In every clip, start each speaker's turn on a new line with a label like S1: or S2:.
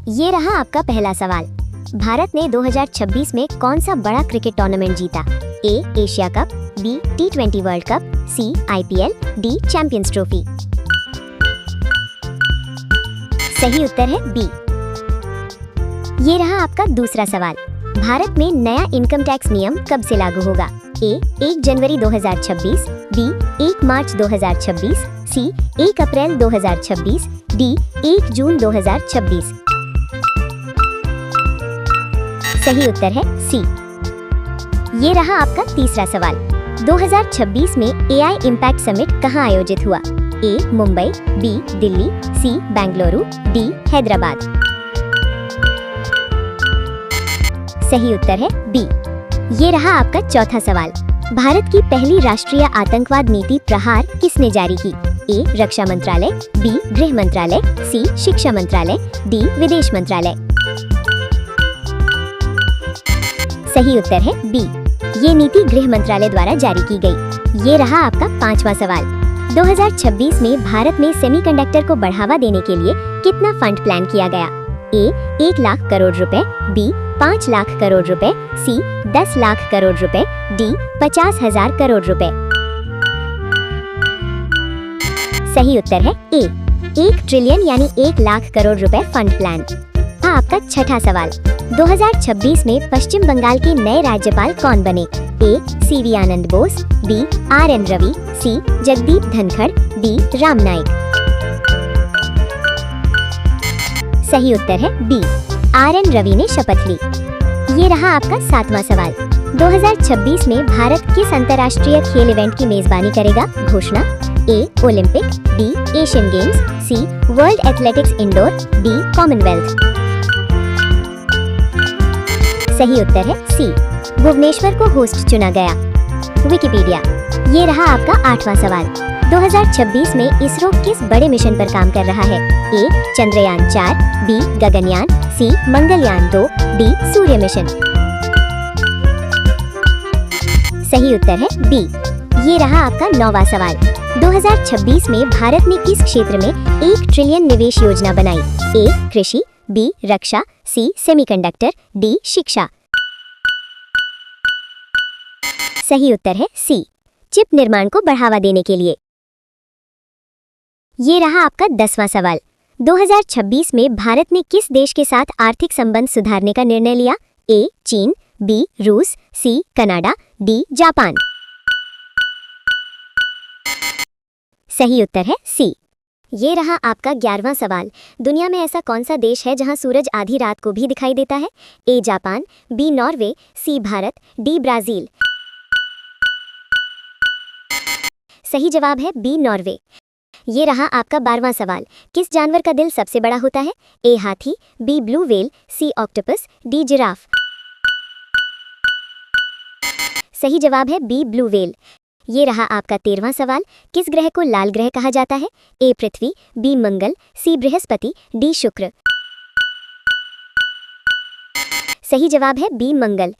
S1: ये रहा आपका पहला सवाल। भारत ने 2026 में कौन सा बड़ा क्रिकेट टूर्नामेंट जीता? A Asia cup, B T20 world cup, C IPL, D champions trophy. सही उत्तर है बी। ये रहा आपका दूसरा सवाल। भारत में नया इनकम टैक्स नियम कब से लागू होगा? ए 1 जनवरी 2026, बी 1 मार्च 2026, सी 1 अप्रैल 2026, डी 1 जून 2026। सही उत्तर है सी। ये रहा आपका तीसरा सवाल। 2026 में AI इम्पैक्ट समिट कहां आयोजित हुआ? ए मुंबई, बी दिल्ली, सी बेंगलुरु, डी हैदराबाद। सही उत्तर है बी। ये रहा आपका चौथा सवाल। भारत की पहली राष्ट्रीय आतंकवाद नीति प्रहार किसने जारी की? ए रक्षा मंत्रालय, बी गृह मंत्रालय, सी शिक्षा मंत्रालय, डी विदेश मंत्रालय। सही उत्तर है बी। ये नीति गृह मंत्रालय द्वारा जारी की गई। ये रहा आपका पांचवा सवाल। 2026 में भारत में सेमीकंडक्टर को बढ़ावा देने के लिए कितना फंड प्लान किया गया? ए 1 लाख करोड़ रुपए, बी 5 लाख करोड़ रुपए, सी 10 लाख करोड़ रुपए, डी 50,000 करोड़ रुपए। सही उत्तर है ए 1 ट्रिलियन यानी 1 लाख करोड़ रुपए फंड प्लान। आपका छठा सवाल। 2026 में पश्चिम बंगाल के नए राज्यपाल कौन बने? ए CV आनंद बोस, बी RN रवि, सी जगदीप धनखड़, डी राम नाईक। सही उत्तर है बी RN रवि ने शपथ ली। ये रहा आपका सातवां सवाल। 2026 में भारत किस अंतर्राष्ट्रीय खेल इवेंट की मेजबानी करेगा? घोषणा। A Olympic, B Asian Games, C World Athletics Indoor, D Commonwealth. सही उत्तर है सी भुवनेश्वर को होस्ट चुना गया। विकिपीडिया। ये रहा आपका आठवां सवाल। 2026 में इसरो किस बड़े मिशन पर काम कर रहा है? ए चंद्रयान 4, बी गगनयान, सी मंगलयान 2, डी सूर्य मिशन। सही उत्तर है बी। ये रहा आपका 9वां सवाल। 2026 में भारत ने किस क्षेत्र में 1 ट्रिलियन निवेश योजना बनाई? ए कृषि, बी रक्षा, सी सेमीकंडक्टर, डी शिक्षा। सही उत्तर है सी चिप निर्माण को बढ़ावा देने के लिए। ये रहा आपका 10वां सवाल। 2026 में भारत ने किस देश के साथ आर्थिक संबंध सुधारने का निर्णय लिया? ए चीन, बी रूस, सी कनाडा, डी जापान। सही उत्तर है सी। ये रहा आपका 11वां सवाल। दुनिया में ऐसा कौन सा देश है जहां सूरज आधी रात को भी दिखाई देता है? A Japan, B Norway, C Bharat, D Brazil. सही जवाब है बी नॉर्वे। ये रहा आपका 12वां सवाल। किस जानवर का दिल सबसे बड़ा होता है? ए हाथी, बी ब्लू व्हेल, सी ऑक्टोपस, डी जिराफ। सही जवाब है बी ब्लू व्हेल। ये रहा आपका 13वां सवाल। किस ग्रह को लाल ग्रह कहा जाता है? ए पृथ्वी, बी मंगल, सी बृहस्पति, डी शुक्र। सही जवाब है बी मंगल।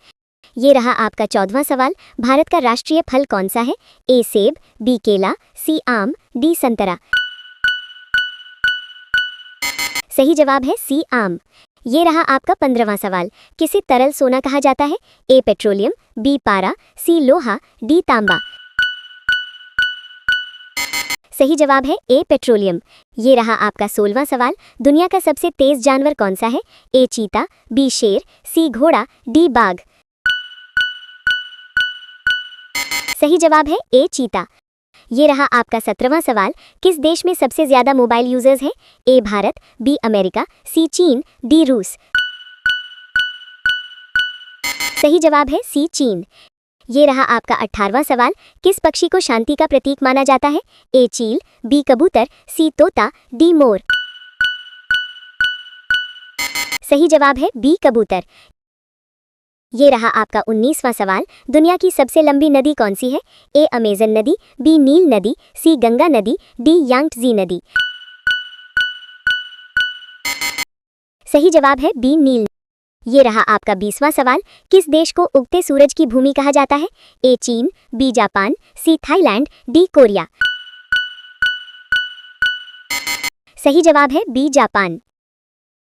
S1: ये रहा आपका 14वां सवाल। भारत का राष्ट्रीय फल कौन सा है? ए सेब, बी केला, सी आम, डी संतरा। सही जवाब है सी आम। ये रहा आपका 15वां सवाल। किसे तरल सोना कहा जाता है? ए पेट्रोलियम, बी पारा, सी लोहा, डी तांबा। सही जवाब है ए पेट्रोलियम। ये रहा आपका 16वां सवाल। दुनिया का सबसे तेज जानवर कौन सा है? ए चीता, बी शेर, सी घोड़ा, डी बाघ। सही जवाब है ए चीता। ये रहा आपका 17वां सवाल। किस देश में सबसे ज्यादा मोबाइल यूजर्स हैं? ए भारत, बी अमेरिका, सी चीन, डी रूस। सही जवाब है सी चीन। ये रहा आपका 18वां सवाल। किस पक्षी को शांति का प्रतीक माना जाता है? ए चील, बी कबूतर, सी तोता, डी मोर। सही जवाब है बी कबूतर। ये रहा आपका 19वां सवाल। दुनिया की सबसे लंबी नदी कौन सी है? ए अमेजन नदी, बी नील नदी, सी गंगा नदी, डी यांगत्जी नदी। सही जवाब है बी नील। ये रहा आपका 20वां सवाल। किस देश को उगते सूरज की भूमि कहा जाता है? ए चीन, B Japan, C Thailand, D Korea. सही जवाब है बी जापान।